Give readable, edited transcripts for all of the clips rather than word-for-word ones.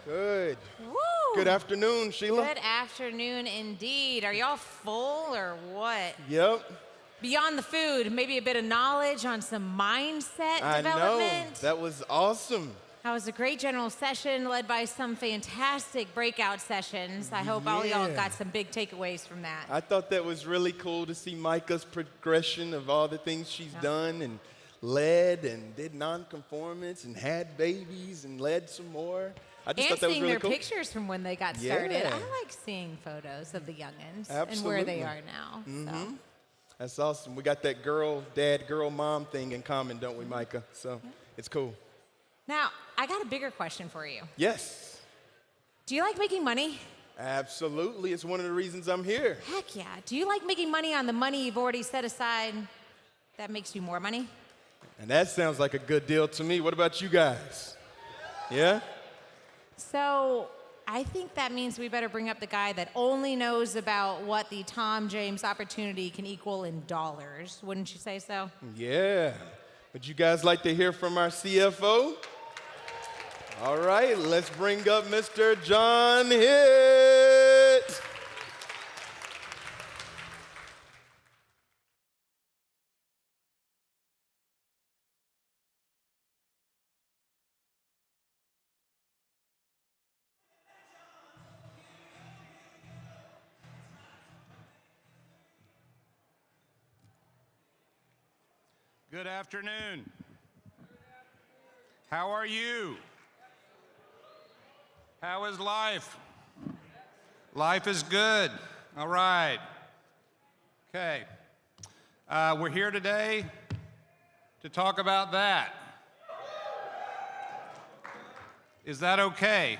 Good. Woo! Good afternoon, Sheila. Good afternoon indeed. Are y'all full or what? Yep. Beyond the food, maybe a bit of knowledge on some mindset I know. development. That was awesome. That was a great general session led by some fantastic breakout sessions. I hope all y'all Yeah. got some big takeaways from that. I thought that was really cool to see Micah's progression of all the things she's done and led and did non-conformance and had babies and led some more. I just And thought that was seeing really their cool. pictures from when they got started. Yeah. I like seeing photos of the youngins and where they Absolutely. are now. So. That's awesome. We got that girl, dad, girl, mom thing in common, don't we, Micah? So it's cool. Now, I got a bigger question for you. Yes, Do you like making money? absolutely. It's one of the reasons I'm here. Heck yeah. Do you like making money on the money you've already set aside that makes you more money? And that sounds like a good deal to me. What about you guys? Yeah? So I think that means we better bring up the guy that only knows about what the Tom James opportunity can equal in dollars. Wouldn't you say so? Yeah. Would you guys like to hear from our CFO? All right, let's bring up Mr. John Hitt. Good afternoon. How are you? How is life? Life is good. All right. Okay. We're here today to talk about that. Is that okay?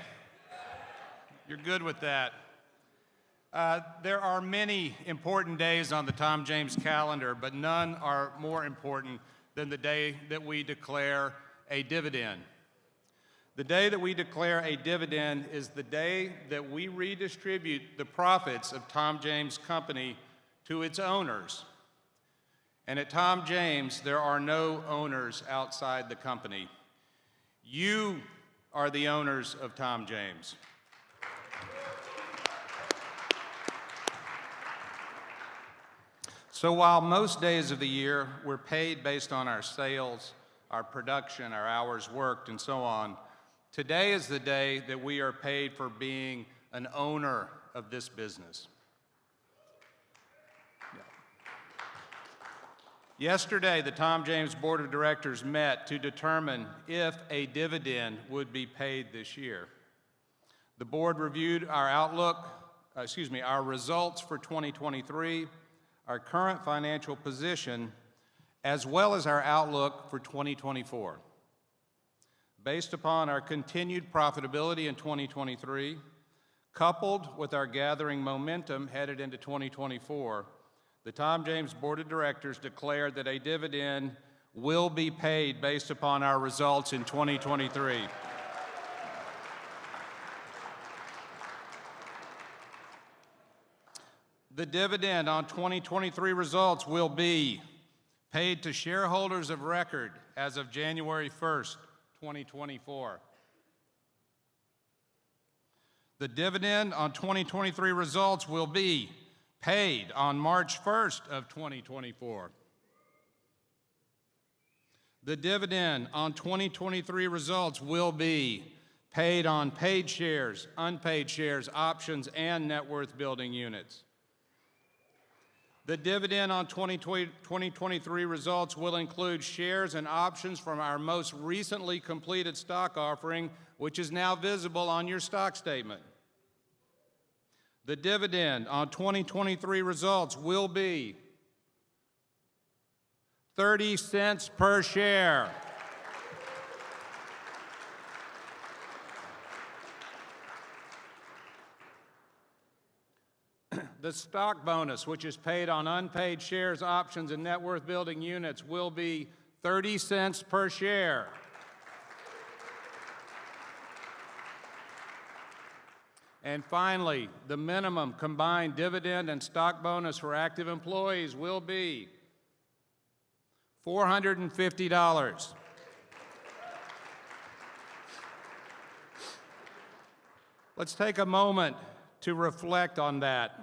You're good with that. There are many important days on the Tom James calendar, but none are more important than the day that we declare a dividend. The day that we declare a dividend is the day that we redistribute the profits of Tom James Company to its owners. And at Tom James, there are no owners outside the company. You are the owners of Tom James. So while most days of the year we're paid based on our sales, our production, our hours worked, and so on, today is the day that we are paid for being an owner of this business. Yesterday, the Tom James Board of Directors met to determine if a dividend would be paid this year. The board reviewed our results for 2023, our current financial position, as well as our outlook for 2024. Based upon our continued profitability in 2023, coupled with our gathering momentum headed into 2024, the Tom James Board of Directors declared that a dividend will be paid based upon our results in 2023. The dividend on 2023 results will be paid to shareholders of record as of January 1st, 2024. The dividend on 2023 results will be paid on March 1st of 2024. The dividend on 2023 results will be paid on paid shares, unpaid shares, options, and net worth building units. The dividend on 2023 results will include shares and options from our most recently completed stock offering, which is now visible on your stock statement. The dividend on 2023 results will be 30 cents per share. The stock bonus, which is paid on unpaid shares, options, and net worth building units, will be 30 cents per share. And finally, the minimum combined dividend and stock bonus for active employees will be $450. Let's take a moment to reflect on that.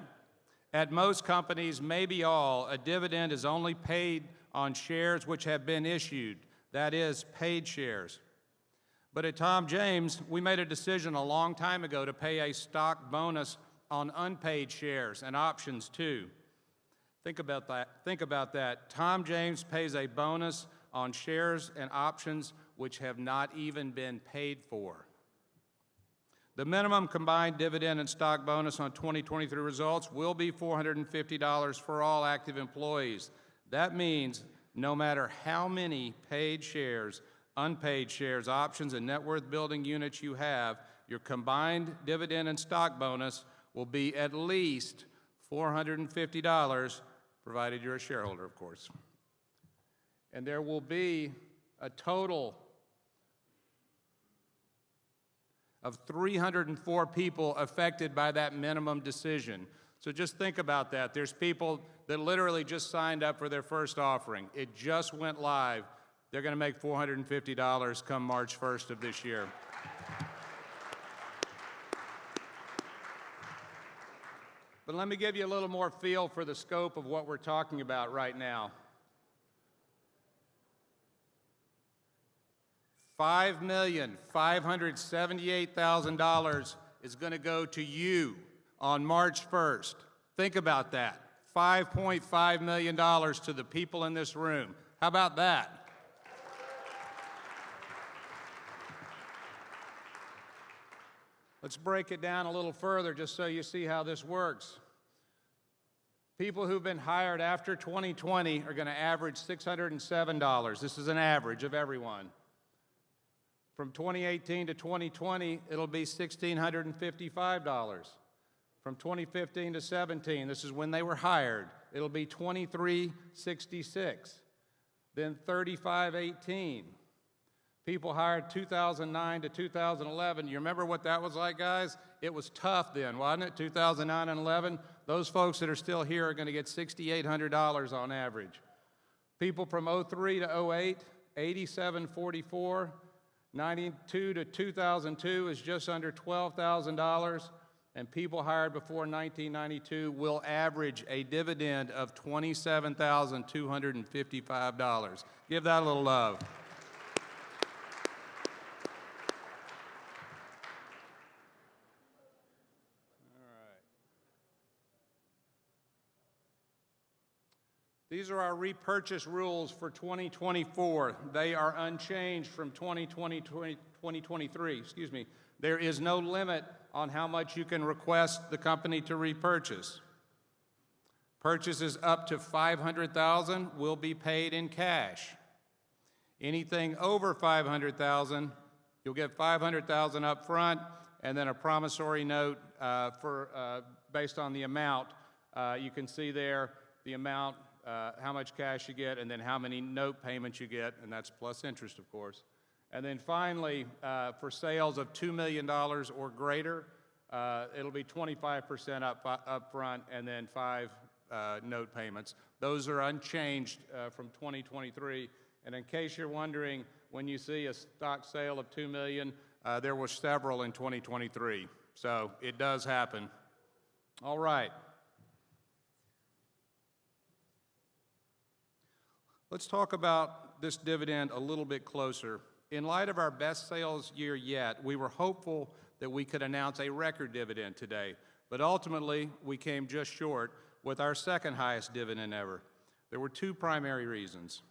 At most companies, maybe all, a dividend is only paid on shares which have been issued, that is, paid shares. But at Tom James, we made a decision a long time ago to pay a stock bonus on unpaid shares and options too. Think about that. Tom James pays a bonus on shares and options which have not even been paid for. The minimum combined dividend and stock bonus on 2023 results will be $450 for all active employees. That means no matter how many paid shares, unpaid shares, options, and net worth building units you have, your combined dividend and stock bonus will be at least $450, provided you're a shareholder, of course. And there will be a total of 304 people affected by that minimum decision. So just think about that. There's people that literally just signed up for their first offering. It just went live. They're going to make $450 come March 1st of this year. But let me give you a little more feel for the scope of what we're talking about right now. $5,578,000 is going to go to you on March 1st. Think about that. $5.5 million to the people in this room. How about that? Let's break it down a little further just so you see how this works. People who've been hired after 2020 are going to average $607. This is an average of everyone. From 2018 to 2020, it'll be $1,655. From 2015 to 17, this is when they were hired, it'll be $2,366. Then $3,518. People hired 2009 to 2011. You remember what that was like, guys? It was tough then, wasn't it? 2009 and 11. Those folks that are still here are going to get $6,800 on average. People from 03 to 08, $8,744. 92 to 2002 is just under $12,000, and people hired before 1992 will average a dividend of $27,255. Give that a little love. These are our repurchase rules for 2024. They are unchanged from 2023. There is no limit on how much you can request the company to repurchase. Purchases up to $500,000 will be paid in cash. Anything over $500,000, you'll get $500,000 up front and then a promissory note based on the amount. You can see there the amount, how much cash you get, and then how many note payments you get, and that's plus interest, of course. And then finally, for sales of $2 million or greater, it'll be 25% up front and then 5 note payments. Those are unchanged from 2023. And in case you're wondering, when you see a stock sale of $2 million, there were several in 2023. So it does happen. All right. Let's talk about this dividend a little bit closer. In light of our best sales year yet, we were hopeful that we could announce a record dividend today, but ultimately we came just short with our second highest dividend ever. There were 2 primary reasons.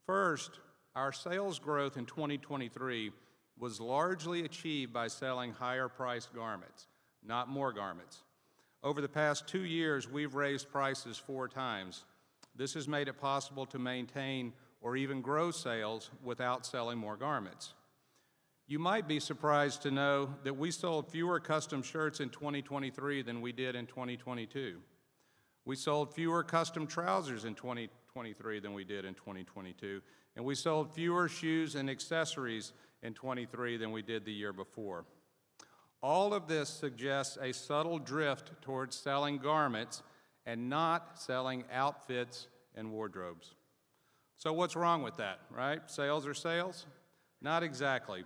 First, our sales growth in 2023 was largely achieved by selling higher priced garments, not more garments. Over the past 2 years, we've raised prices 4 times. This has made it possible to maintain or even grow sales without selling more garments. You might be surprised to know that we sold fewer custom shirts in 2023 than we did in 2022. We sold fewer custom trousers in 2023 than we did in 2022. And we sold fewer shoes and accessories in 23 than we did the year before. All of this suggests a subtle drift towards selling garments and not selling outfits and wardrobes. So what's wrong with that, right? Sales are sales? Not exactly.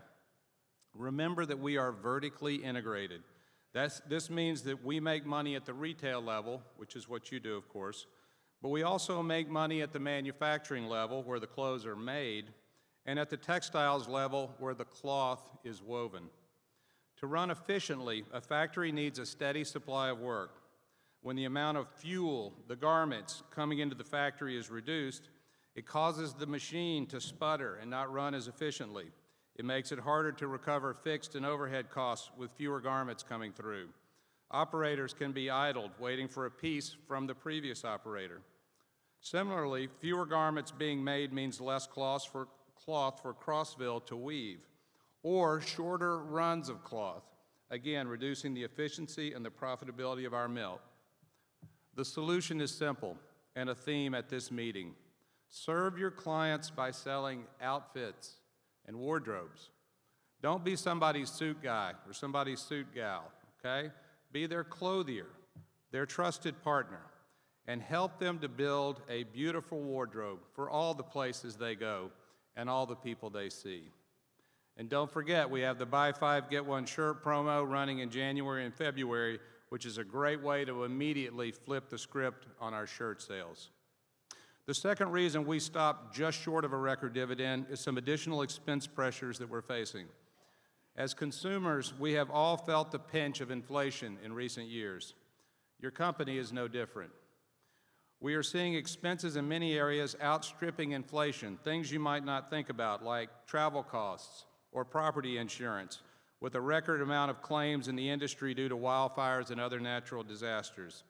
Remember that we are vertically integrated. This means that we make money at the retail level, which is what you do, of course, but we also make money at the manufacturing level, where the clothes are made, and at the textiles level, where the cloth is woven. To run efficiently, a factory needs a steady supply of work. When the amount of fuel, the garments, coming into the factory is reduced, it causes the machine to sputter and not run as efficiently. It makes it harder to recover fixed and overhead costs with fewer garments coming through. Operators can be idled, waiting for a piece from the previous operator. Similarly, fewer garments being made means less cloth for Crossville to weave, or shorter runs of cloth, again, reducing the efficiency and the profitability of our mill. The solution is simple and a theme at this meeting. Serve your clients by selling outfits and wardrobes. Don't be somebody's suit guy or somebody's suit gal, okay? Be their clothier, their trusted partner, and help them to build a beautiful wardrobe for all the places they go and all the people they see. And don't forget, we have the Buy 5, Get 1 shirt promo running in January and February, which is a great way to immediately flip the script on our shirt sales. The second reason we stopped just short of a record dividend is some additional expense pressures that we're facing. As consumers, we have all felt the pinch of inflation in recent years. Your company is no different. We are seeing expenses in many areas outstripping inflation, things you might not think about, like travel costs or property insurance, with a record amount of claims in the industry due to wildfires and other natural disasters.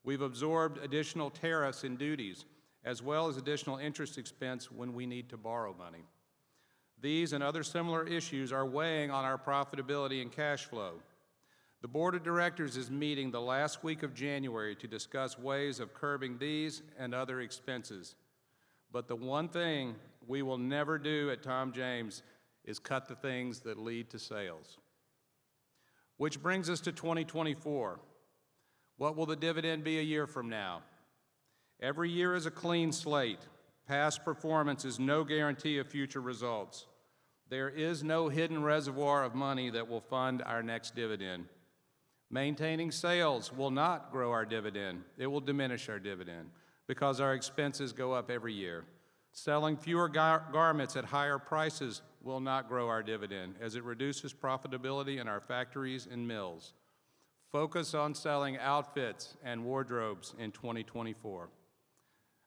We've absorbed additional tariffs and duties, as well as additional interest expense when we need to borrow money. These and other similar issues are weighing on our profitability and cash flow. The Board of Directors is meeting the last week of January to discuss ways of curbing these and other expenses. But the one thing we will never do at Tom James is cut the things that lead to sales. Which brings us to 2024. What will the dividend be a year from now? Every year is a clean slate. Past performance is no guarantee of future results. There is no hidden reservoir of money that will fund our next dividend. Maintaining sales will not grow our dividend. It will diminish our dividend because our expenses go up every year. Selling fewer garments at higher prices will not grow our dividend as it reduces profitability in our factories and mills. Focus on selling outfits and wardrobes in 2024.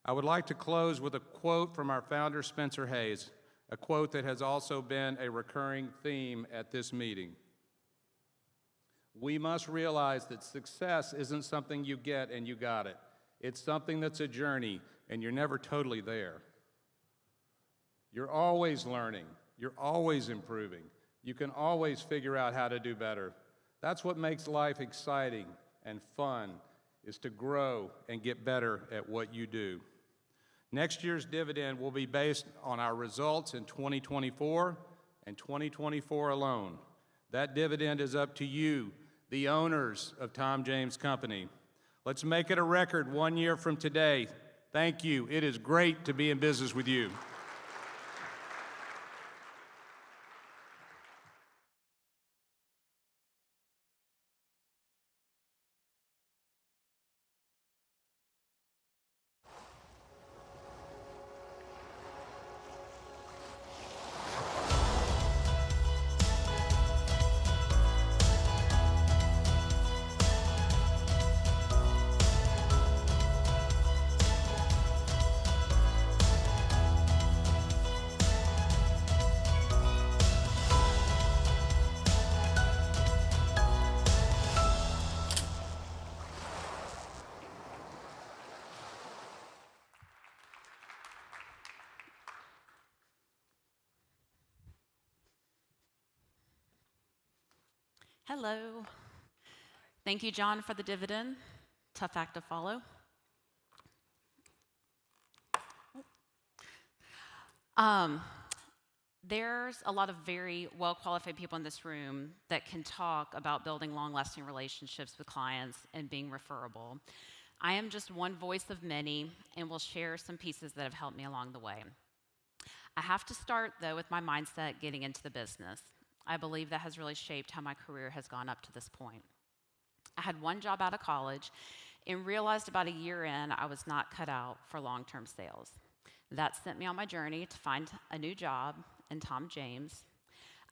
I would like to close with a quote from our founder, Spencer Hayes, a quote that has also been a recurring theme at this meeting. We must realize that success isn't something you get and you got it. It's something that's a journey, and you're never totally there. You're always learning. You're always improving. You can always figure out how to do better. That's what makes life exciting and fun, is to grow and get better at what you do. Next year's dividend will be based on our results in 2024 and 2024 alone. That dividend is up to you, the owners of Tom James Company. Let's make it a record 1 year from today. Thank you. It is great to be in business with you. Hello. Thank you, John, for the dividend. Tough act to follow. There's a lot of very well-qualified people in this room that can talk about building long-lasting relationships with clients and being referable. I am just one voice of many and will share some pieces that have helped me along the way. I have to start, though, with my mindset getting into the business. I believe that has really shaped how my career has gone up to this point. I had one job out of college and realized about a year in I was not cut out for long-term sales. That sent me on my journey to find a new job in Tom James.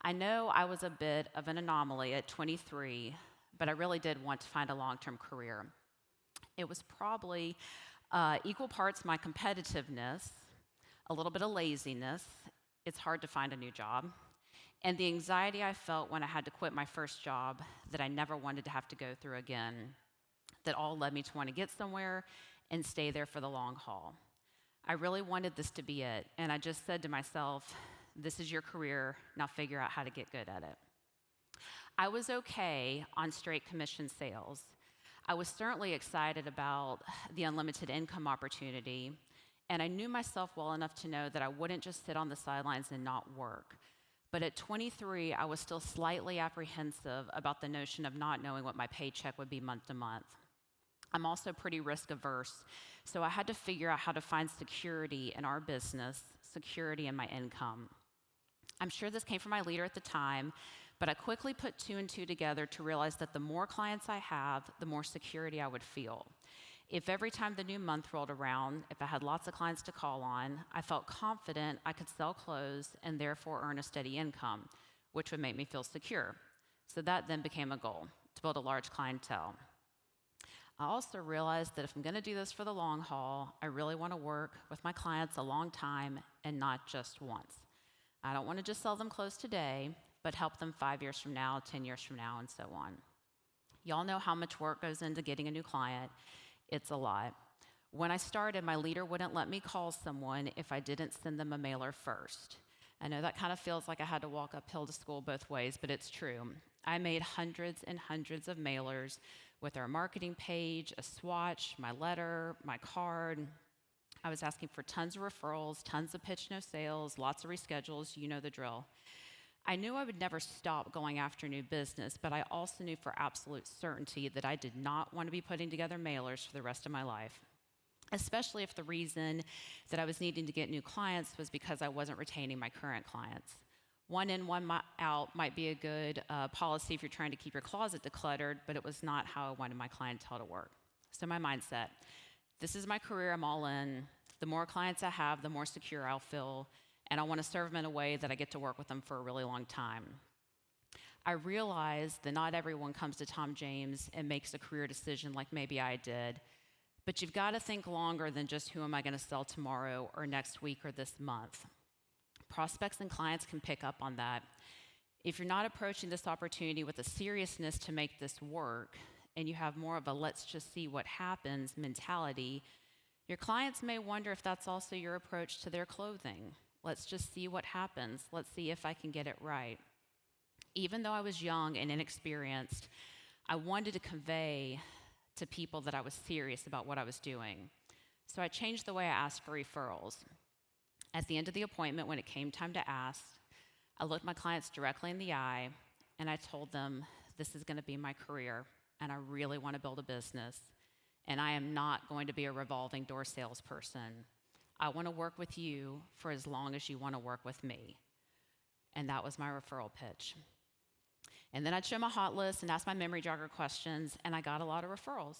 I know I was a bit of an anomaly at 23, but I really did want to find a long-term career. It was probably equal parts my competitiveness, a little bit of laziness. It's hard to find a new job. And the anxiety I felt when I had to quit my first job that I never wanted to have to go through again, that all led me to want to get somewhere and stay there for the long haul. I really wanted this to be it, and I just said to myself, this is your career, now figure out how to get good at it. I was okay on straight commission sales. I was certainly excited about the unlimited income opportunity, and I knew myself well enough to know that I wouldn't just sit on the sidelines and not work. But at 23, I was still slightly apprehensive about the notion of not knowing what my paycheck would be month to month. I'm also pretty risk averse, so I had to figure out how to find security in our business, security in my income. I'm sure this came from my leader at the time, but I quickly put two and two together to realize that the more clients I have, the more security I would feel. If every time the new month rolled around, if I had lots of clients to call on, I felt confident I could sell clothes and therefore earn a steady income, which would make me feel secure. So that then became a goal, to build a large clientele. I also realized that if I'm going to do this for the long haul, I really want to work with my clients a long time and not just once. I don't want to just sell them clothes today, but help them 5 years from now, 10 years from now, and so on. Y'all know how much work goes into getting a new client. It's a lot. When I started, my leader wouldn't let me call someone if I didn't send them a mailer first. I know that kind of feels like I had to walk uphill to school both ways, but it's true. I made hundreds and hundreds of mailers with our marketing page, a swatch, my letter, my card. I was asking for tons of referrals, tons of pitch no sales, lots of reschedules, you know the drill. I knew I would never stop going after new business, but I also knew for absolute certainty that I did not want to be putting together mailers for the rest of my life, especially if the reason that I was needing to get new clients was because I wasn't retaining my current clients. One in, one out might be a good policy if you're trying to keep your closet decluttered, but it was not how I wanted my clientele to work. So my mindset, this is my career, I'm all in. The more clients I have, the more secure I'll feel, and I want to serve them in a way that I get to work with them for a really long time. I realize that not everyone comes to Tom James and makes a career decision like maybe I did, but you've got to think longer than just who am I going to sell tomorrow or next week or this month. Prospects and clients can pick up on that. If you're not approaching this opportunity with a seriousness to make this work, and you have more of a let's just see what happens mentality, your clients may wonder if that's also your approach to their clothing. Let's just see what happens. Let's see if I can get it right. Even though I was young and inexperienced, I wanted to convey to people that I was serious about what I was doing. So I changed the way I asked for referrals. At the end of the appointment, when it came time to ask, I looked my clients directly in the eye and I told them, this is going to be my career and I really want to build a business and I am not going to be a revolving door salesperson. I want to work with you for as long as you want to work with me. And that was my referral pitch. And then I'd show my hot list and ask my memory jogger questions, and I got a lot of referrals.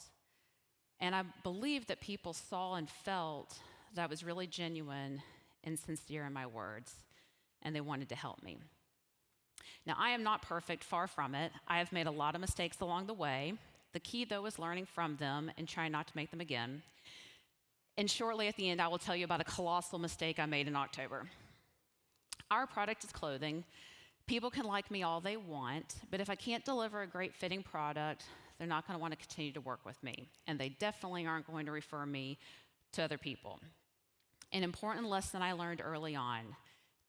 And I believed that people saw and felt that I was really genuine and sincere in my words, and they wanted to help me. Now, I am not perfect, far from it. I have made a lot of mistakes along the way. The key, though, is learning from them and trying not to make them again. And shortly at the end, I will tell you about a colossal mistake I made in October. Our product is clothing. People can like me all they want, but if I can't deliver a great fitting product, they're not going to want to continue to work with me. And they definitely aren't going to refer me to other people. An important lesson I learned early on,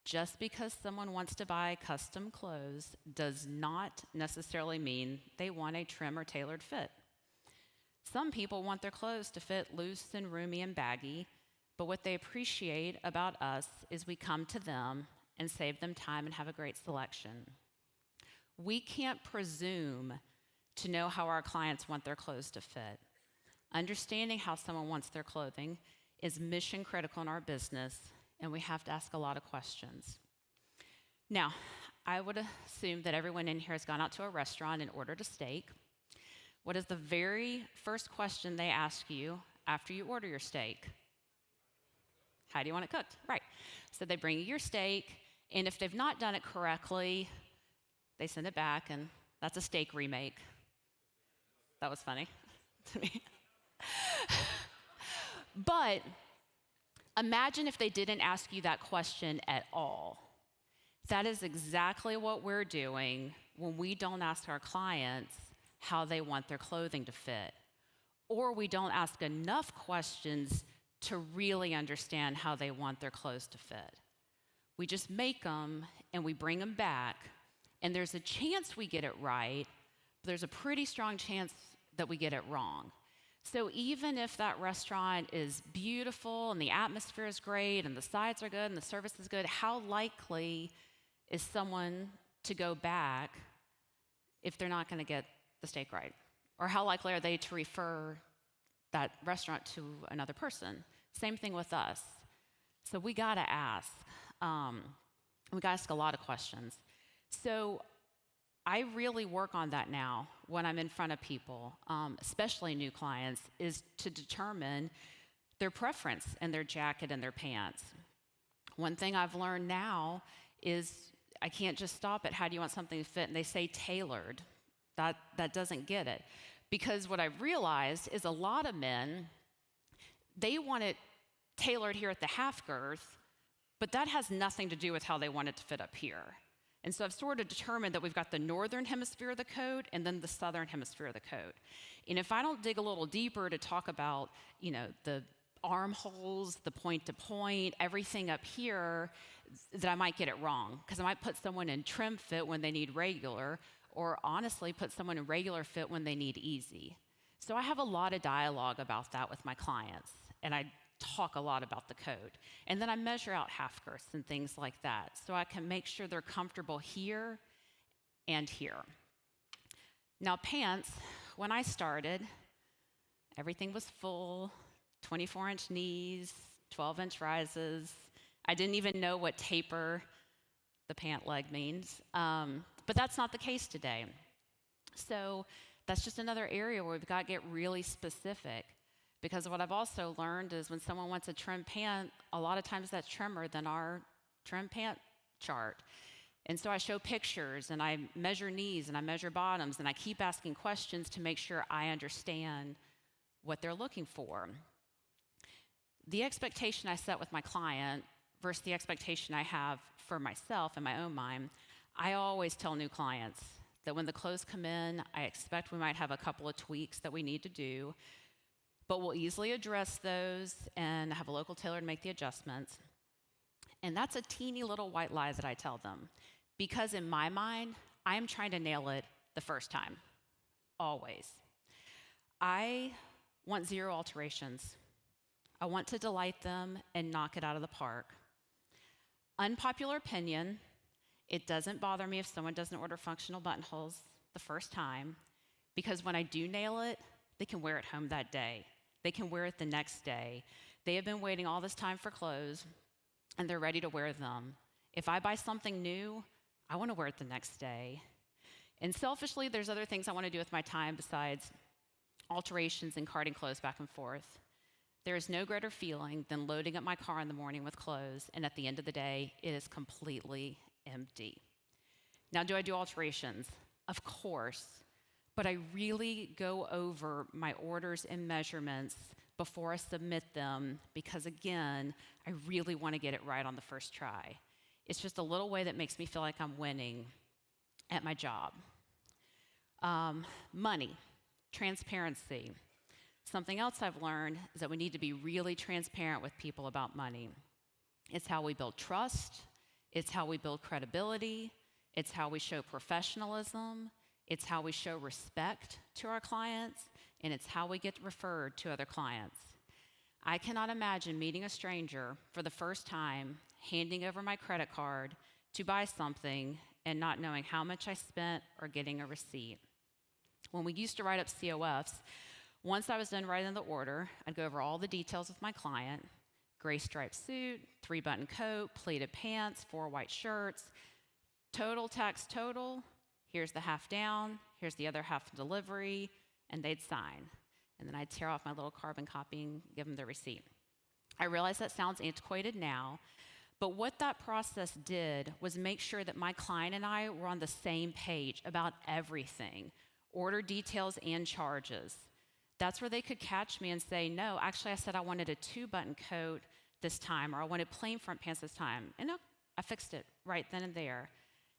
just because someone wants to buy custom clothes does not necessarily mean they want a trim or tailored fit. Some people want their clothes to fit loose and roomy and baggy, but what they appreciate about us is we come to them and save them time and have a great selection. We can't presume to know how our clients want their clothes to fit. Understanding how someone wants their clothing is mission critical in our business, and we have to ask a lot of questions. Now, I would assume that everyone in here has gone out to a restaurant and ordered a steak. What is the very first question they ask you after you order your steak? How do you want it cooked? Right. So they bring you your steak, and if they've not done it correctly, they send it back, and that's a steak remake. That was funny to me. But imagine if they didn't ask you that question at all. That is exactly what we're doing when we don't ask our clients how they want their clothing to fit, or we don't ask enough questions to really understand how they want their clothes to fit. We just make them and we bring them back, and there's a chance we get it right, but there's a pretty strong chance that we get it wrong. So even if that restaurant is beautiful and the atmosphere is great and the sides are good and the service is good, how likely is someone to go back if they're not going to get the steak right? Or how likely are they to refer that restaurant to another person? Same thing with us. So we got to ask. We got to ask a lot of questions. So I really work on that now when I'm in front of people, especially new clients, is to determine their preference in their jacket and their pants. One thing I've learned now is I can't just stop at how do you want something to fit, and they say tailored. That doesn't get it. Because what I've realized is a lot of men, they want it tailored here at the half girth, but that has nothing to do with how they want it to fit up here. And so I've sort of determined that we've got the northern hemisphere of the coat and then the southern hemisphere of the coat. And if I don't dig a little deeper to talk about, the armholes, the point to point, everything up here, that I might get it wrong. Because I might put someone in trim fit when they need regular, or honestly put someone in regular fit when they need easy. So I have a lot of dialogue about that with my clients, and I talk a lot about the code. And then I measure out half girths and things like that, so I can make sure they're comfortable here and here. Now pants, when I started, everything was full, 24-inch knees, 12-inch rises. I didn't even know what taper the pant leg means, but that's not the case today. So that's just another area where we've got to get really specific. Because what I've also learned is when someone wants a trim pant, a lot of times that's trimmer than our trim pant chart. And so I show pictures, and I measure knees, and I measure bottoms, and I keep asking questions to make sure I understand what they're looking for. The expectation I set with my client versus the expectation I have for myself in my own mind, I always tell new clients that when the clothes come in, I expect we might have a couple of tweaks that we need to do, but we'll easily address those and have a local tailor to make the adjustments. And that's a teeny little white lie that I tell them, because in my mind, I am trying to nail it the first time, always. I want 0 alterations. I want to delight them and knock it out of the park. Unpopular opinion, it doesn't bother me if someone doesn't order functional buttonholes the first time, because when I do nail it, they can wear it home that day. They can wear it the next day. They have been waiting all this time for clothes, and they're ready to wear them. If I buy something new, I want to wear it the next day. And selfishly, there's other things I want to do with my time besides alterations and carting clothes back and forth. There is no greater feeling than loading up my car in the morning with clothes, and at the end of the day, it is completely empty. Now, do I do alterations? Of course. But I really go over my orders and measurements before I submit them because, again, I really want to get it right on the first try. It's just a little way that makes me feel like I'm winning at my job. Money, transparency. Something else I've learned is that we need to be really transparent with people about money. It's how we build trust. It's how we build credibility. It's how we show professionalism. It's how we show respect to our clients, and it's how we get referred to other clients. I cannot imagine meeting a stranger for the first time, handing over my credit card to buy something, and not knowing how much I spent or getting a receipt. When we used to write up COFs, once I was done writing the order, I'd go over all the details with my client: gray striped suit, 3-button coat, pleated pants, 4 white shirts, total tax total. Here's the half down, here's the other half delivery, and they'd sign. And then I'd tear off my little carbon copy and give them the receipt. I realize that sounds antiquated now, but what that process did was make sure that my client and I were on the same page about everything, order details and charges. That's where they could catch me and say, no, actually I said I wanted a 2-button coat this time, or I wanted plain front pants this time. And no, I fixed it right then and there.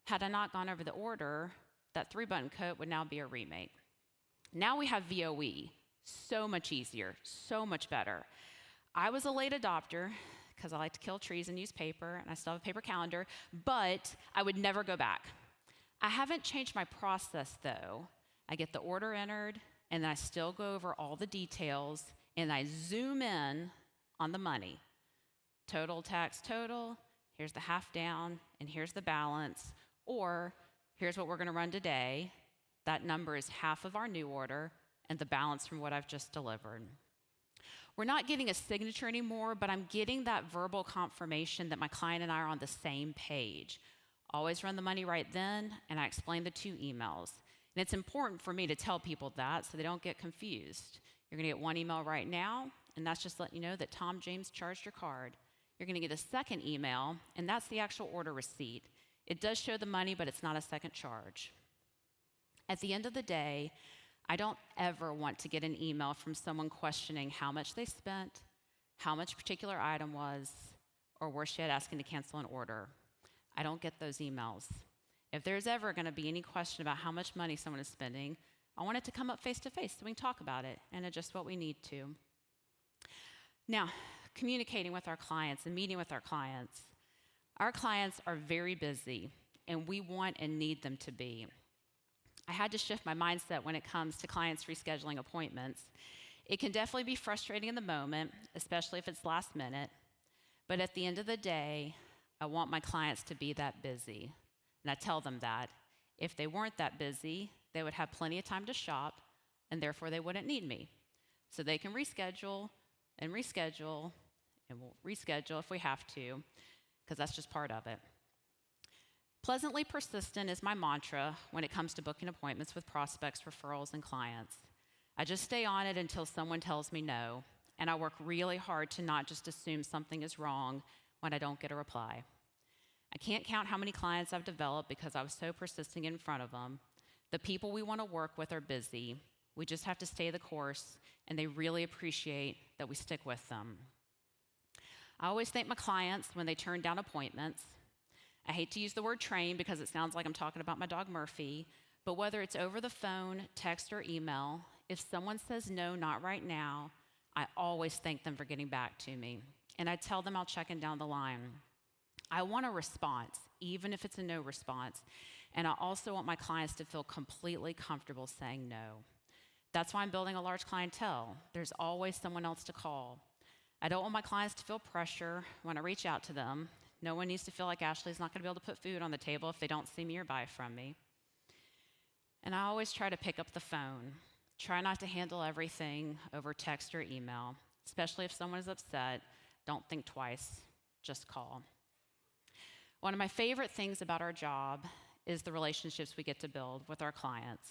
Had I not gone over the order, that 3-button coat would now be a remake. Now we have VOE, so much easier, so much better. I was a late adopter because I like to kill trees and use paper, and I still have a paper calendar, but I would never go back. I haven't changed my process though. I get the order entered, and then I still go over all the details, and I zoom in on the money. Total tax total, here's the half down, and here's the balance, or here's what we're gonna run today. That number is half of our new order, and the balance from what I've just delivered. We're not getting a signature anymore, but I'm getting that verbal confirmation that my client and I are on the same page. Always run the money right then, and I explain the 2 emails. And it's important for me to tell people that so they don't get confused. You're gonna get 1 email right now, and that's just letting you know that Tom James charged your card. You're gonna get a second email, and that's the actual order receipt. It does show the money, but it's not a second charge. At the end of the day, I don't ever want to get an email from someone questioning how much they spent, how much a particular item was, or worse yet, asking to cancel an order. I don't get those emails. If there's ever gonna be any question about how much money someone is spending, I want it to come up face to face so we can talk about it and adjust what we need to. Now, communicating with our clients and meeting with our clients. Our clients are very busy, and we want and need them to be. I had to shift my mindset when it comes to clients rescheduling appointments. It can definitely be frustrating in the moment, especially if it's last minute. But at the end of the day, I want my clients to be that busy. And I tell them that. If they weren't that busy, they would have plenty of time to shop, and therefore they wouldn't need me. So they can reschedule, and we'll reschedule if we have to, because that's just part of it. Pleasantly persistent is my mantra when it comes to booking appointments with prospects, referrals, and clients. I just stay on it until someone tells me no, and I work really hard to not just assume something is wrong when I don't get a reply. I can't count how many clients I've developed because I was so persistent in front of them. The people we want to work with are busy. We just have to stay the course, and they really appreciate that we stick with them. I always thank my clients when they turn down appointments. I hate to use the word train because it sounds like I'm talking about my dog Murphy, but whether it's over the phone, text, or email, if someone says no, not right now, I always thank them for getting back to me. And I tell them I'll check in down the line. I want a response, even if it's a no response. And I also want my clients to feel completely comfortable saying no. That's why I'm building a large clientele. There's always someone else to call. I don't want my clients to feel pressure when I reach out to them. No one needs to feel like Ashley's not gonna be able to put food on the table if they don't see me or buy from me. And I always try to pick up the phone. Try not to handle everything over text or email, especially if someone is upset. Don't think twice, just call. One of my favorite things about our job is the relationships we get to build with our clients.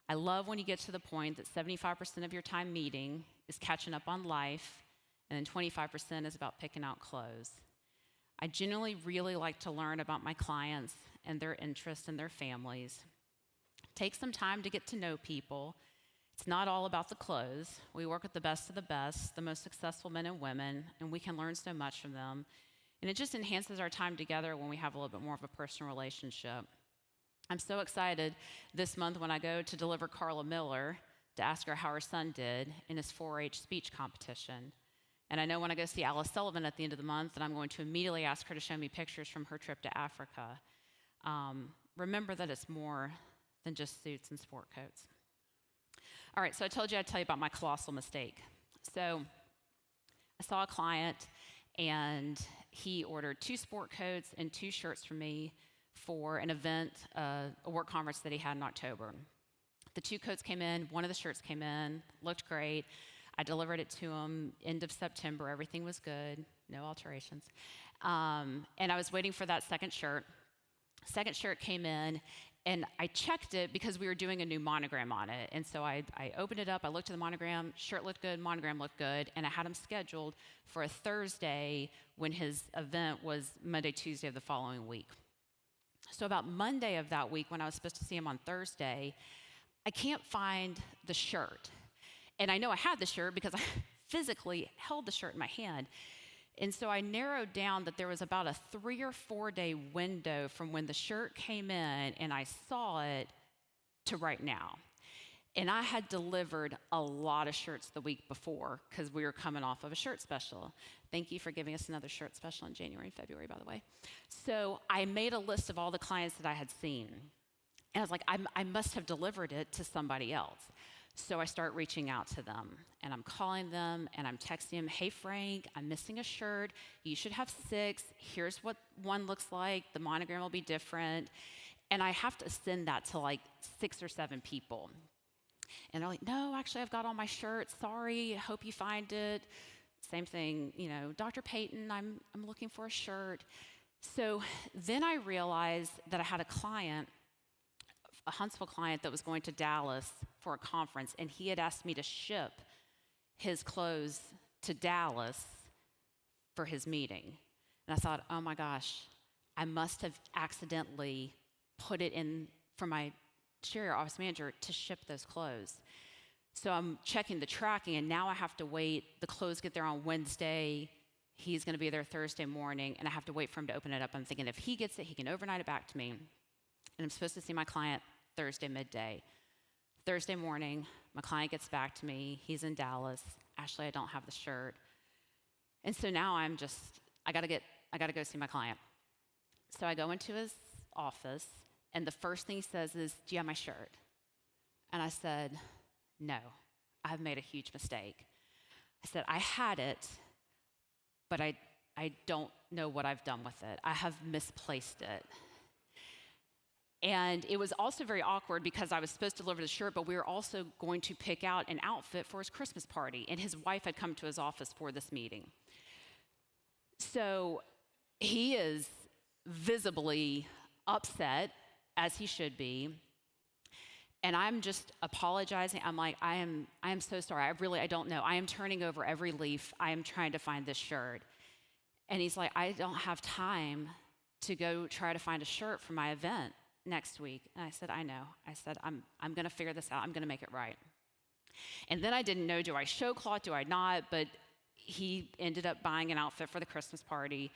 I love when you get to the point that 75% of your time meeting is catching up on life, and then 25% is about picking out clothes. I genuinely really like to learn about my clients and their interests and their families. Take some time to get to know people. It's not all about the clothes. We work with the best of the best, the most successful men and women, and we can learn so much from them. And it just enhances our time together when we have a little bit more of a personal relationship. I'm so excited this month when I go to deliver Carla Miller to ask her how her son did in his 4-H speech competition. And I know when I go see Alice Sullivan at the end of the month, that I'm going to immediately ask her to show me pictures from her trip to Africa. Remember that it's more than just suits and sport coats. All right, so I told you I'd tell you about my colossal mistake. So I saw a client, and he ordered 2 sport coats and 2 shirts from me for an event, a work conference that he had in October. The 2 coats came in, one of the shirts came in, looked great. I delivered it to him end of September. Everything was good, no alterations. And I was waiting for that second shirt. Second shirt came in, And I checked it because we were doing a new monogram on it. And so I opened it up, I looked at the monogram, shirt looked good, monogram looked good, and I had him scheduled for a Thursday when his event was Monday, Tuesday of the following week. So about Monday of that week, when I was supposed to see him on Thursday, I can't find the shirt. And I know I had the shirt because I physically held the shirt in my hand. And so I narrowed down that there was about a 3 or 4 day window from when the shirt came in and I saw it to right now. And I had delivered a lot of shirts the week before because we were coming off of a shirt special. Thank you for giving us another shirt special in January and February, by the way. So I made a list of all the clients that I had seen. And I was like, I must have delivered it to somebody else. So I start reaching out to them, and I'm calling them, and I'm texting them, hey, Frank, I'm missing a shirt. You should have 6. Here's what one looks like. The monogram will be different. And I have to send that to like 6 or 7 people. And they're like, no, actually, I've got all my shirts. Sorry, hope you find it. Same thing, Dr. Payton, I'm looking for a shirt. So then I realized that I had a client, a Huntsville client that was going to Dallas for a conference, and he had asked me to ship his clothes to Dallas for his meeting. And I thought, oh my gosh, I must have accidentally put it in for my Share office manager to ship those clothes. So I'm checking the tracking, and now I have to wait. The clothes get there on Wednesday. He's going to be there Thursday morning, and I have to wait for him to open it up. I'm thinking if he gets it, he can overnight it back to me. And I'm supposed to see my client Thursday midday. Thursday morning, my client gets back to me. He's in Dallas. Ashley, I don't have the shirt. And so now I got to go see my client. So I go into his office, and the first thing he says is, do you have my shirt? And I said, no, I've made a huge mistake. I said, I had it, but I don't know what I've done with it. I have misplaced it. And it was also very awkward because I was supposed to deliver the shirt, but we were also going to pick out an outfit for his Christmas party, and his wife had come to his office for this meeting. So he is visibly upset, as he should be, and I'm just apologizing. I'm like, I am so sorry. I don't know. I am turning over every leaf. I am trying to find this shirt. And he's like, I don't have time to go try to find a shirt for my event next week. And I said, I know. I said, I'm going to figure this out. I'm going to make it right. And then I didn't know, do I show cloth, do I not? But he ended up buying an outfit for the Christmas party.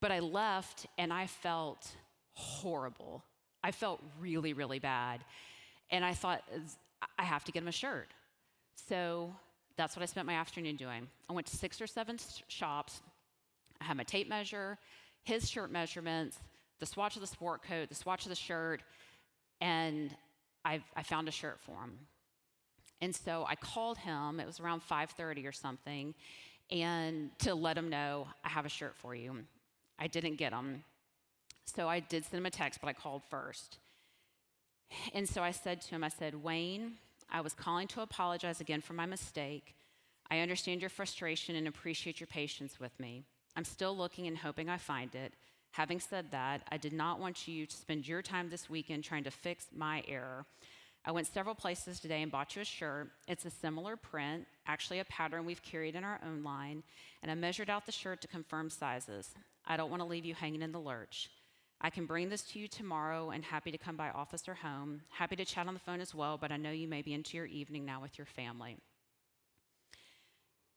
But I left, and I felt horrible. I felt really, really bad. And I thought, I have to get him a shirt. So that's what I spent my afternoon doing. I went to 6 or 7 shops. I had my tape measure, his shirt measurements, the swatch of the sport coat, the swatch of the shirt, and I found a shirt for him. And so I called him. It was around 5:30 or something, and to let him know, I have a shirt for you. I didn't get him. So I did send him a text, but I called first. And so I said to him, Wayne, I was calling to apologize again for my mistake. I understand your frustration and appreciate your patience with me. I'm still looking and hoping I find it. Having said that, I did not want you to spend your time this weekend trying to fix my error. I went several places today and bought you a shirt. It's a similar print, actually a pattern we've carried in our own line, and I measured out the shirt to confirm sizes. I don't want to leave you hanging in the lurch. I can bring this to you tomorrow and happy to come by office or home. Happy to chat on the phone as well, but I know you may be into your evening now with your family.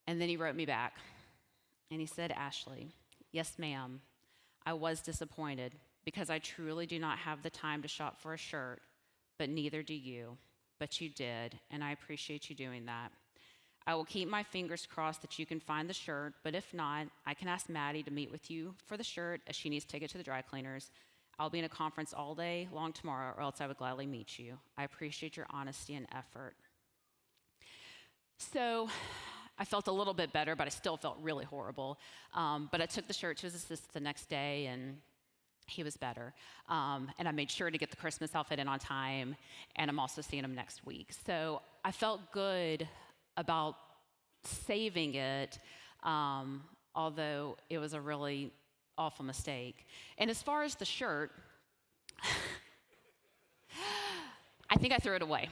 And then he wrote me back, and he said, Ashley, yes, ma'am. I was disappointed because I truly do not have the time to shop for a shirt, but neither do you. But you did, and I appreciate you doing that. I will keep my fingers crossed that you can find the shirt, but if not, I can ask Maddie to meet with you for the shirt as she needs to take it to the dry cleaners. I'll be in a conference all day long tomorrow, or else I would gladly meet you. I appreciate your honesty and effort. So I felt a little bit better, but I still felt really horrible. But I took the shirt to his assistant the next day, and he was better. And I made sure to get the Christmas outfit in on time, and I'm also seeing him next week. So I felt good about saving it, although it was a really awful mistake. And as far as the shirt, think I threw it away,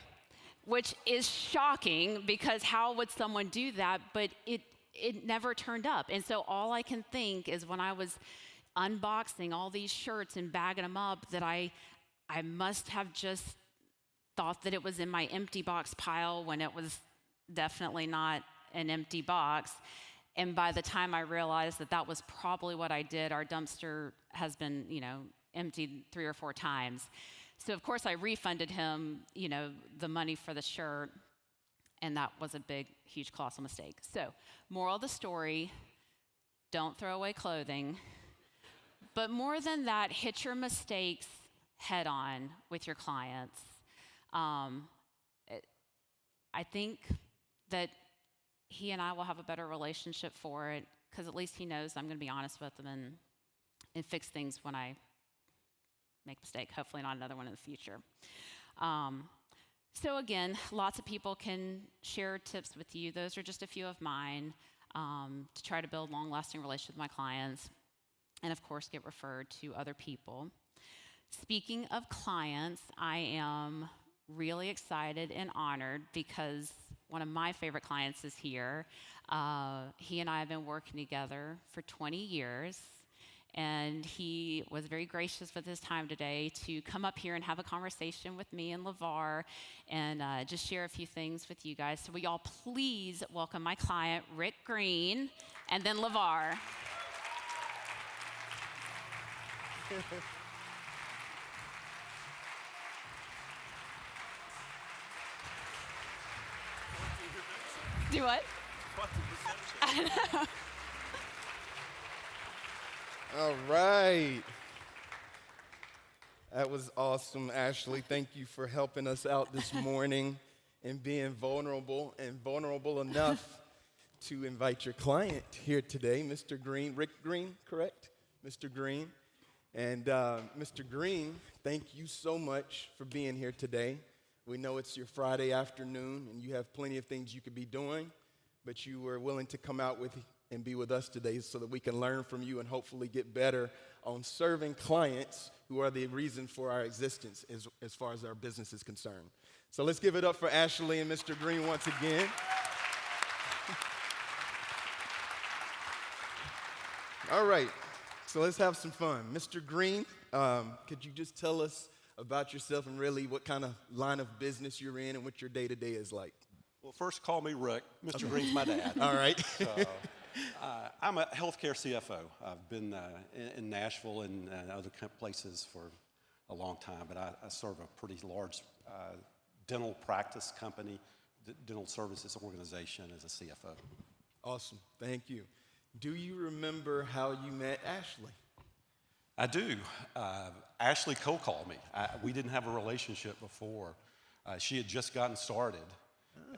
which is shocking because how would someone do that? But it never turned up. And so all I can think is when I was unboxing all these shirts and bagging them up that I must have just thought that it was in my empty box pile when it was definitely not an empty box. And by the time I realized that that was probably what I did, our dumpster has been, emptied 3 or 4 times. So of course I refunded him, the money for the shirt, and that was a big, huge, colossal mistake. So, moral of the story, don't throw away clothing. But more than that, hit your mistakes head on with your clients. I think that he and I will have a better relationship for it, because at least he knows I'm going to be honest with him and fix things when I make a mistake, hopefully not another one in the future. So again, lots of people can share tips with you. Those are just a few of mine to try to build long-lasting relationships with my clients, and of course get referred to other people. Speaking of clients, I am really excited and honored because one of my favorite clients is here. He and I have been working together for 20 years. And he was very gracious with his time today to come up here and have a conversation with me and LeVar and just share a few things with you guys. So will y'all please welcome my client, Rick Green, and then LeVar. Do what? I know. All right. That was awesome, Ashley. Thank you for helping us out this morning and being vulnerable enough to invite your client here today, Mr. Green. Rick Green, correct? Mr. Green. And Mr. Green, thank you so much for being here today. We know it's your Friday afternoon and you have plenty of things you could be doing, but you were willing to come out and be with us today so that we can learn from you and hopefully get better on serving clients who are the reason for our existence as far as our business is concerned. So let's give it up for Ashley and Mr. Green once again. All right, so let's have some fun. Mr. Green, could you just tell us about yourself and really what kind of line of business you're in and what your day-to-day is like? Well, first call me Rick. Mr. Green's my dad. All right. So, I'm a healthcare CFO. I've been in Nashville and other places for a long time, but I serve a pretty large dental practice company, dental services organization as a CFO. Awesome. Thank you. Do you remember how you met Ashley? I do. Ashley cold called me. We didn't have a relationship before. She had just gotten started,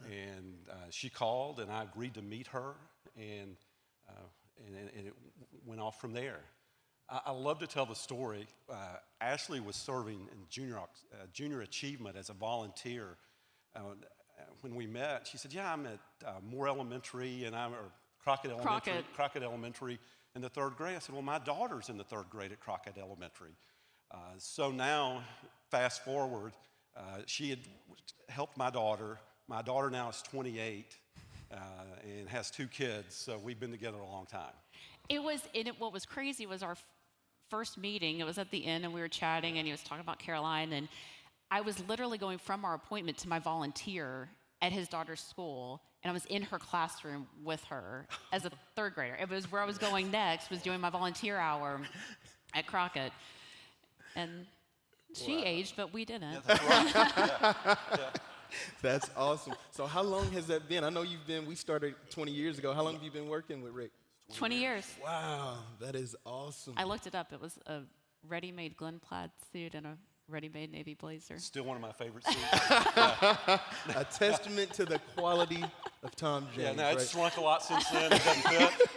and she called, and I agreed to meet her, and it went off from there. I love to tell the story. Ashley was serving in junior achievement as a volunteer. When we met, she said, "Yeah, I'm at Moore Elementary, and I'm Crockett Elementary in the 3rd grade." I said, "Well, my daughter's in the 3rd grade at Crockett Elementary." So now, fast forward, she had helped my daughter. My daughter now is 28 and has 2 kids, so we've been together a long time. What was crazy was our first meeting. It was at the inn, and we were chatting, and he was talking about Caroline, and I was literally going from our appointment to my volunteer at his daughter's school, and I was in her classroom with her as a 3rd grader. It was where I was going next, was doing my volunteer hour at Crockett. And she aged, but we didn't. Yeah, that's right. Yeah. That's awesome. So how long has that been? I know we started 20 years ago. How long have you been working with Rick? 20 years. Wow, that is awesome. I looked it up. It was a ready-made Glen plaid suit and a ready-made navy blazer. Still one of my favorite suits. A testament to the quality of Tom James. Yeah, no, right? it's shrunk a lot since then. It doesn't fit.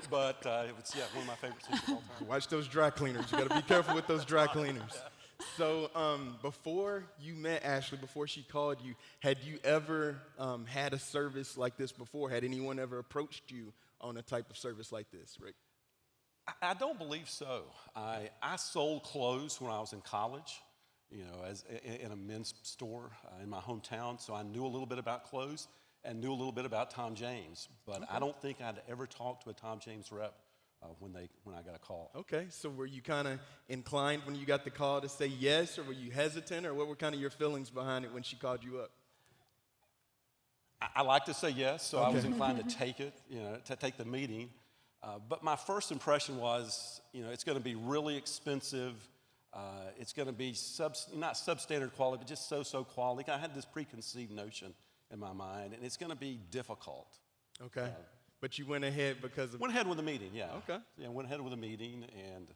But it was, one of my favorite suits of all time. Watch those dry cleaners. You got to be careful with those dry cleaners. So before you met Ashley, before she called you, had you ever had a service like this before? Had anyone ever approached you on a type of service like this, Rick? I don't believe so. I sold clothes when I was in college, in a men's store in my hometown. So I knew a little bit about clothes and knew a little bit about Tom James. But I don't think I'd ever talked to a Tom James rep when I got a call. Okay, so were you kind of inclined when you got the call to say yes, or were you hesitant, or what were kind of your feelings behind it when she called you up? I like to say yes, so I was inclined to take it, to take the meeting. But my first impression was, it's going to be really expensive. It's going to be not substandard quality, but just so quality. I had this preconceived notion in my mind, and it's going to be difficult. Okay, but you went ahead because of... Went ahead with the meeting, yeah. Okay. Yeah, went ahead with the meeting, and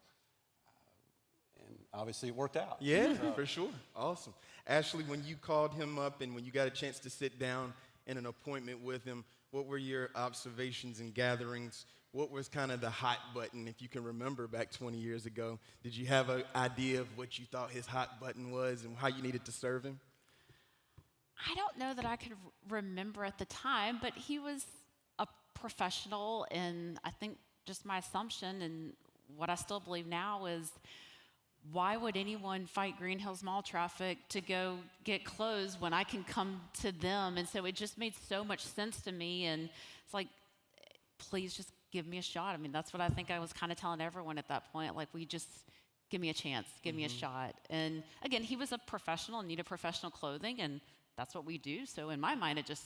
obviously it worked out. Yeah, for sure. Awesome. Ashley, when you called him up and when you got a chance to sit down in an appointment with him, what were your observations and gatherings? What was kind of the hot button, if you can remember back 20 years ago? Did you have an idea of what you thought his hot button was and how you needed to serve him? I don't know that I could remember at the time, but he was a professional, and I think just my assumption and what I still believe now is, why would anyone fight Green Hills Mall traffic to go get clothes when I can come to them? And so it just made so much sense to me, and it's like, please just give me a shot. I mean, that's what I think I was kind of telling everyone at that point, like, give me a chance, give me a shot. And again, he was a professional, needed professional clothing, and that's what we do. So in my mind, it just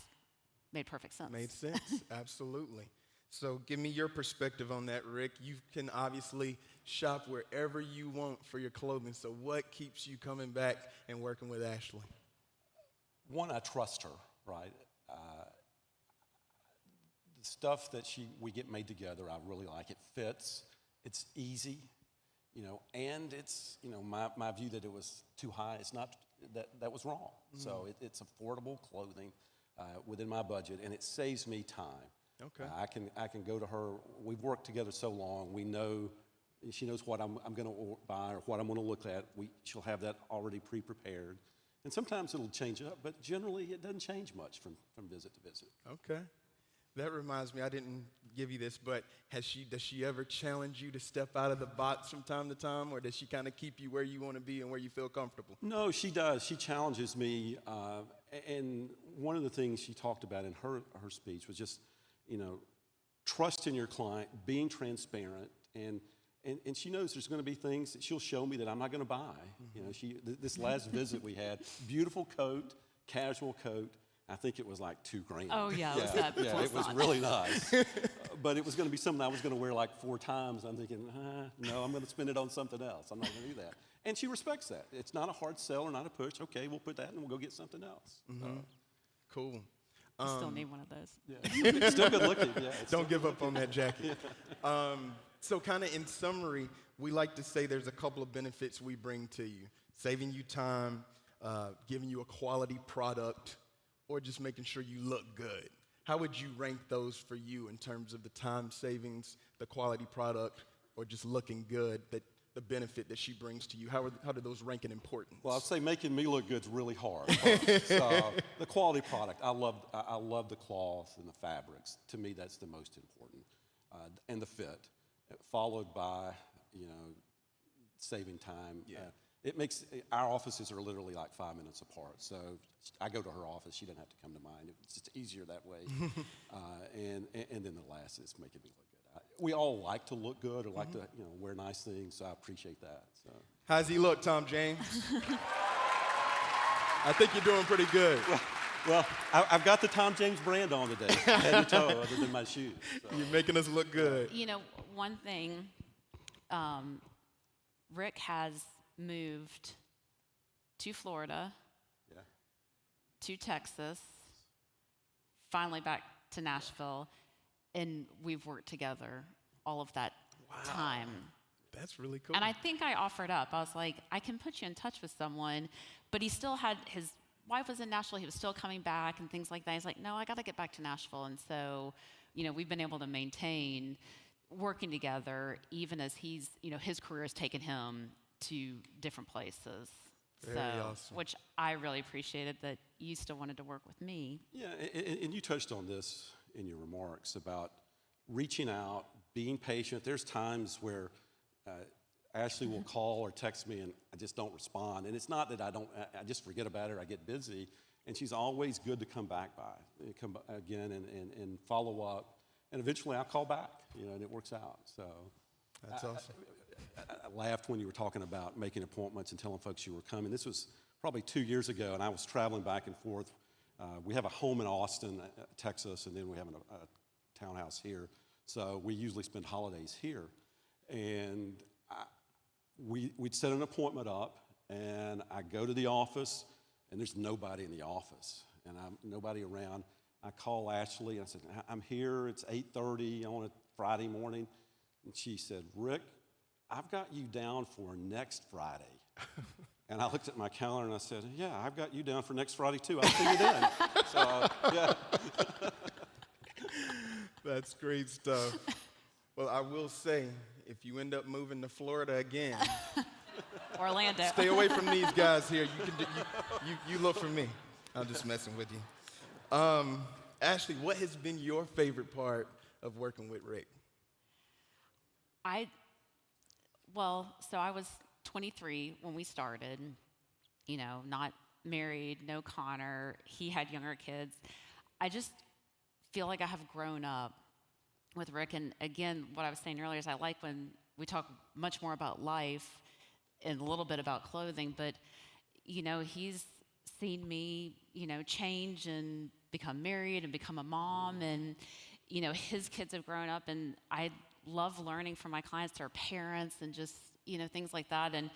made perfect sense. Made sense, absolutely. So give me your perspective on that, Rick. You can obviously shop wherever you want for your clothing. So what keeps you coming back and working with Ashley? One, I trust her, right? The stuff that we get made together, I really like. It fits, it's easy, and it's, my view that it was too high, it's not, that was wrong. So it's affordable clothing within my budget, and it saves me time. Okay. I can go to her. We've worked together so long. We know, she knows what I'm going to buy or what I'm going to look at. She'll have that already pre-prepared. And sometimes it'll change up, but generally it doesn't change much from visit to visit. Okay. That reminds me, I didn't give you this, but does she ever challenge you to step out of the box from time to time, or does she kind of keep you where you want to be and where you feel comfortable? No, she does. She challenges me. And one of the things she talked about in her speech was just, trust in your client, being transparent, and she knows there's going to be things that she'll show me that I'm not going to buy. This last visit we had, beautiful coat, casual coat. I think it was like $2,000. Oh, yeah, it was that. Yeah, it was really nice. But it was going to be something I was going to wear like 4 times. I'm thinking, no, I'm going to spend it on something else. I'm not going to do that. And she respects that. It's not a hard sell or not a push. Okay, we'll put that and we'll go get something else. Cool. I still need one of those. Yeah, still good looking. Yeah, Don't give up on that jacket. So kind of in summary, we like to say there's a couple of benefits we bring to you. Saving you time, giving you a quality product, or just making sure you look good. How would you rank those for you in terms of the time savings, the quality product, or just looking good, the benefit that she brings to you? How do those rank in importance? Well, I'd say making me look good is really hard. So the quality product, I love the cloth and the fabrics. To me, that's the most important, and the fit, followed by saving time. Yeah. It makes our offices are literally like 5 minutes apart. So I go to her office; she doesn't have to come to mine. It's just easier that way. And then the last is making me look good. We all like to look good or like to wear nice things. So I appreciate that. So. How's he look, Tom James? I think you're doing pretty good. Well, I've got the Tom James brand on today, head to toe, other than my shoes. So. You're making us look good. One thing, Rick has moved to Florida, to Texas, finally back to Nashville, and we've worked together all of that time. That's really cool. And I think I offered up. I was like, I can put you in touch with someone, but he still had, his wife was in Nashville, he was still coming back and things like that. He's like, no, I got to get back to Nashville. And so, we've been able to maintain working together even as he's, his career has taken him to different places. Very awesome. Which I really appreciated that you still wanted to work with me. Yeah, and you touched on this in your remarks about reaching out, being patient. There's times where Ashley will call or text me, and I just don't respond. And it's not that I just forget about it or I get busy. And she's always good to come back by, come again and follow up. And eventually I'll call back, and it works out. So That's awesome. I laughed when you were talking about making appointments and telling folks you were coming. This was probably 2 years ago, and I was traveling back and forth. We have a home in Austin, Texas, and then we have a townhouse here. So we usually spend holidays here. And we'd set an appointment up, and I go to the office, and there's nobody in the office, and nobody around. I call Ashley, and I said, I'm here, it's 8:30 on a Friday morning. And she said, Rick, I've got you down for next Friday. And I looked at my calendar and I said, yeah, I've got you down for next Friday too. I'll see you then. So, yeah. That's great stuff. Well, I will say, if you end up moving to Florida again, Orlando. stay away from these guys here. You look for me. I'm just messing with you. Ashley, what has been your favorite part of working with Rick? So I was 23 when we started, not married, no Connor. He had younger kids. I just feel like I have grown up with Rick. And again, what I was saying earlier is I like when we talk much more about life and a little bit about clothing, but, he's seen me, change and become married and become a mom. And, his kids have grown up, and I love learning from my clients, their parents, and just, things like that. And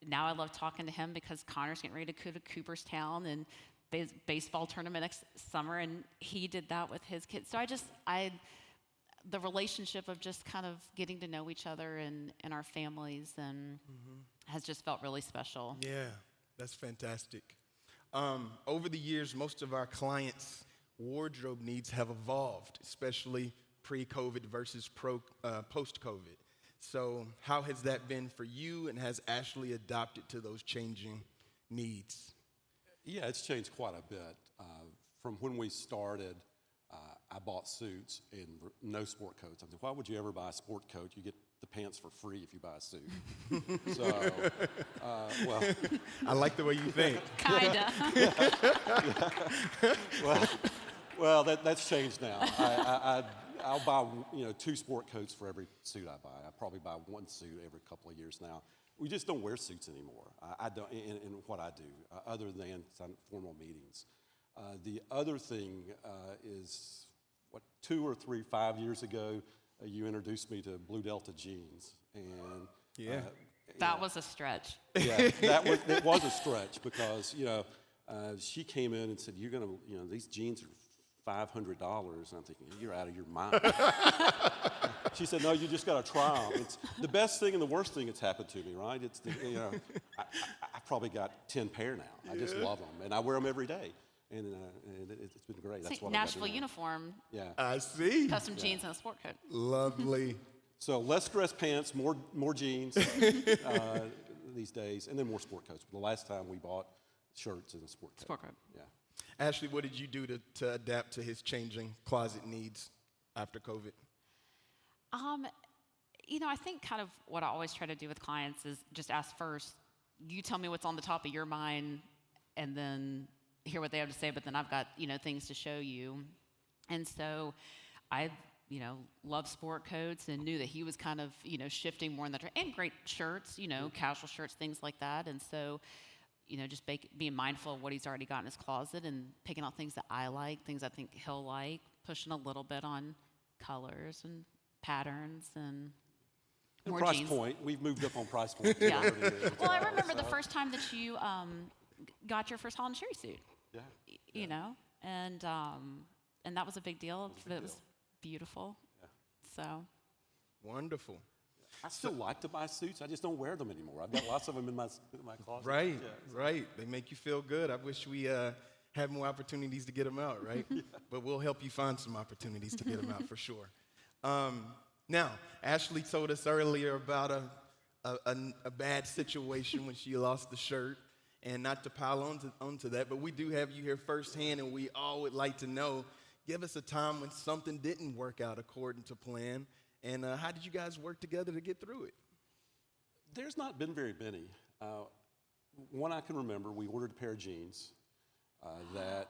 now I love talking to him because Connor's getting ready to go to Cooperstown and baseball tournament next summer, and he did that with his kids. So the relationship of just kind of getting to know each other and our families and has just felt really special. Yeah, that's fantastic. Over the years, most of our clients' wardrobe needs have evolved, especially pre-COVID versus post-COVID. So how has that been for you, and has Ashley adapted to those changing needs? Yeah, it's changed quite a bit. From when we started, I bought suits and no sport coats. I mean, why would you ever buy a sport coat? You get the pants for free if you buy a suit. So, well. I like the way you think. Kinda. Well, that's changed now. I'll buy 2 sport coats for every suit I buy. I probably buy 1 suit every couple of years now. We just don't wear suits anymore. I don't in what I do, other than some formal meetings. The other thing is, 5 years ago, you introduced me to Blue Delta jeans, and That was a stretch. yeah, it was a stretch because she came in and said, "You're gonna, these jeans are $500," and I'm thinking, "You're out of your mind." She said, "No, you just got to try them. It's the best thing and the worst thing that's happened to me, right? It's I probably got 10 pair now. I just love them, and I wear them every day, and it's been great. That's what Nashville I got uniform, Yeah. I see. custom jeans, and a sport coat. Lovely. So less dress pants, more jeans these days, and then more sport coats. The last time we bought shirts and a sport coat. Sport coat. Yeah. Ashley, what did you do to adapt to his changing closet needs after COVID? I think kind of what I always try to do with clients is just ask first, you tell me what's on the top of your mind, and then hear what they have to say, but then I've got, things to show you. And so I, love sport coats and knew that he was kind of, shifting more in that direction. And great shirts, casual shirts, things like that. And so, just being mindful of what he's already got in his closet and picking out things that I like, things I think he'll like, pushing a little bit on colors and patterns and more price jeans. point. We've moved up on price point. Yeah. Well, I remember the first time that you got your first Holland Sherry suit. Yeah. And that was a big deal. It was beautiful. Yeah. So. Wonderful. I still like to buy suits. I just don't wear them anymore. I've got lots of them in my closet. Right, Yeah. right. They make you feel good. I wish we had more opportunities to get them out, right? But we'll help you find some opportunities to get them out for sure. Now, Ashley told us earlier about a bad situation when she lost the shirt, and not to pile onto that, but we do have you here firsthand, and we all would like to know, give us a time when something didn't work out according to plan, and how did you guys work together to get through it? There's not been very many. One I can remember, we ordered a pair of jeans that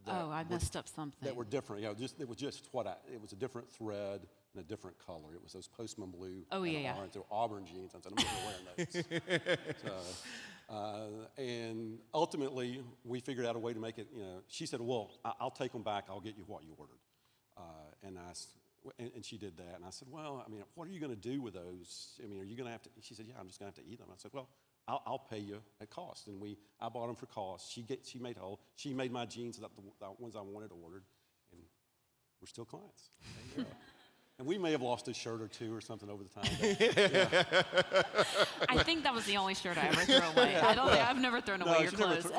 Oh, I messed up something. that were different. You know, it was just it was a different thread and a different color. It was those Postman blue and orange. They were Auburn jeans. I said, I'm never wearing those. And ultimately, we figured out a way to make it, you know, she said, well, I'll take them back. I'll get you what you ordered. And she did that. And I said, well, I mean, what are you going to do with those? I mean, are you going to have to? She said, yeah, I'm just going to have to eat them. I said, well, I'll pay you at cost. And I bought them for cost. She made whole. She made my jeans, the ones I wanted ordered, and we're still clients. And we may have lost a shirt or two or something over the time. But, yeah. I think that was the only shirt I ever threw away. I've never thrown away your clothes.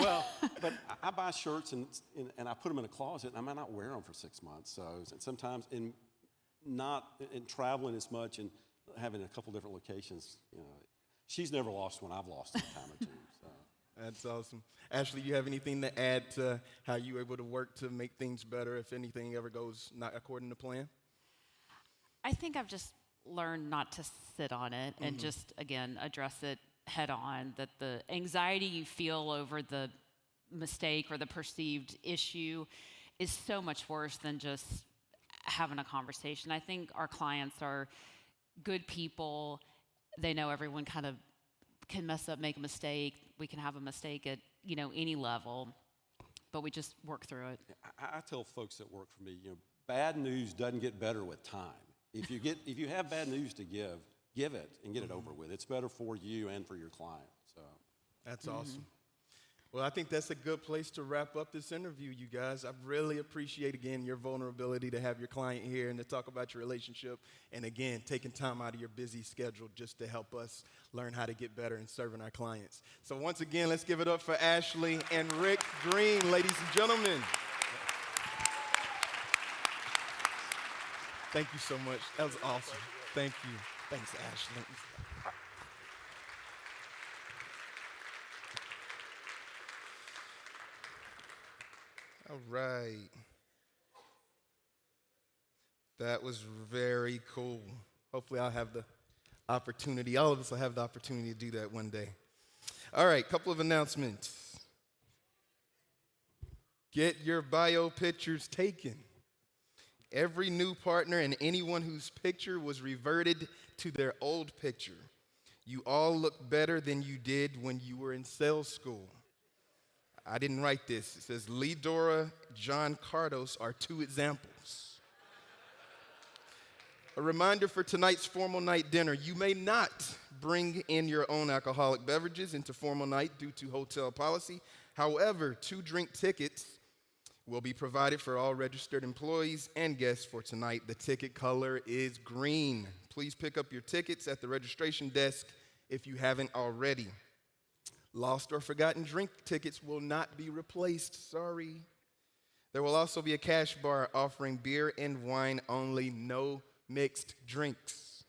But I buy shirts and I put them in a closet, and I might not wear them for 6 months. So and sometimes in traveling as much and having a couple different locations, you know, she's never lost one. I've lost a time or two. So. That's awesome. Ashley, you have anything to add to how you were able to work to make things better if anything ever goes not according to plan? I think I've just learned not to sit on it and just, again, address it head on, that the anxiety you feel over the mistake or the perceived issue is so much worse than just having a conversation. I think our clients are good people. They know everyone kind of can mess up, make a mistake. We can have a mistake at, you know, any level, but we just work through it. I tell folks that work for me, you know, bad news doesn't get better with time. If you have bad news to give it and get it over with. It's better for you and for your client. So that's awesome. Well, I think that's a good place to wrap up this interview, you guys. I really appreciate, again, your vulnerability to have your client here and to talk about your relationship. And, again, taking time out of your busy schedule just to help us learn how to get better in serving our clients. So, once again, let's give it up for Ashley and Rick Green, ladies and gentlemen. Thank you so much. That was awesome. Thank you. Thanks, Ashley. All right. That was very cool. Hopefully I'll have the opportunity, all of us will have the opportunity to do that one day. All right, couple of announcements. Get your bio pictures taken. Every new partner and anyone whose picture was reverted to their old picture. You all look better than you did when you were in sales school. I didn't write this. It says Lee Dora, John Cardos are two examples. A reminder for tonight's formal night dinner. You may not bring in your own alcoholic beverages into formal night due to hotel policy. However, 2 drink tickets will be provided for all registered employees and guests for tonight. The ticket color is green. Please pick up your tickets at the registration desk if you haven't already. Lost or forgotten drink tickets will not be replaced. Sorry. There will also be a cash bar offering beer and wine only, no mixed drinks.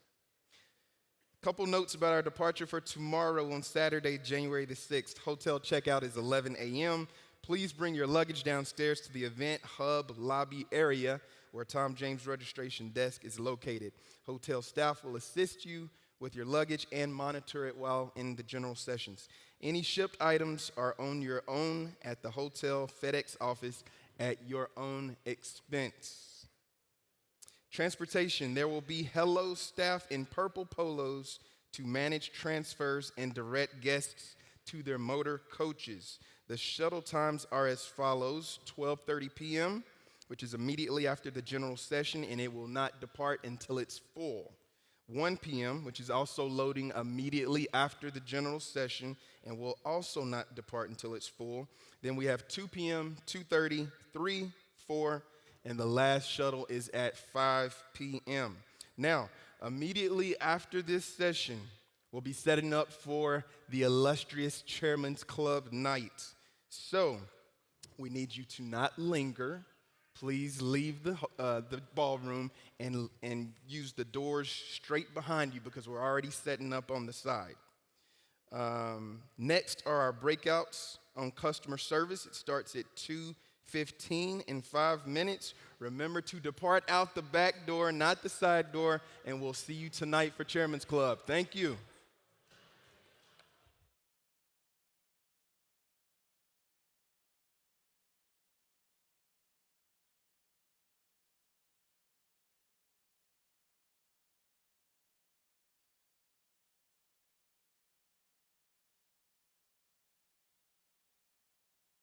A couple notes about our departure for tomorrow on Saturday, January the 6th. Hotel checkout is 11 a.m. Please bring your luggage downstairs to the event hub lobby area where Tom James registration desk is located. Hotel staff will assist you with your luggage and monitor it while in the general sessions. Any shipped items are on your own at the hotel FedEx office at your own expense. Transportation, there will be Hello staff in purple polos to manage transfers and direct guests to their motor coaches. The shuttle times are as follows: 12:30 p.m., which is immediately after the general session, and it will not depart until it's full. 1 p.m., which is also loading immediately after the general session and will also not depart until it's full. Then we have 2 p.m., 2:30, 3, 4, and the last shuttle is at 5 p.m. Now, immediately after this session, we'll be setting up for the illustrious Chairman's Club night. So, we need you to not linger. Please leave the ballroom and use the doors straight behind you because we're already setting up on the side. Next are our breakouts on customer service. It starts at 2:15 in 5 minutes. Remember to depart out the back door, not the side door, and we'll see you tonight for Chairman's Club. Thank you.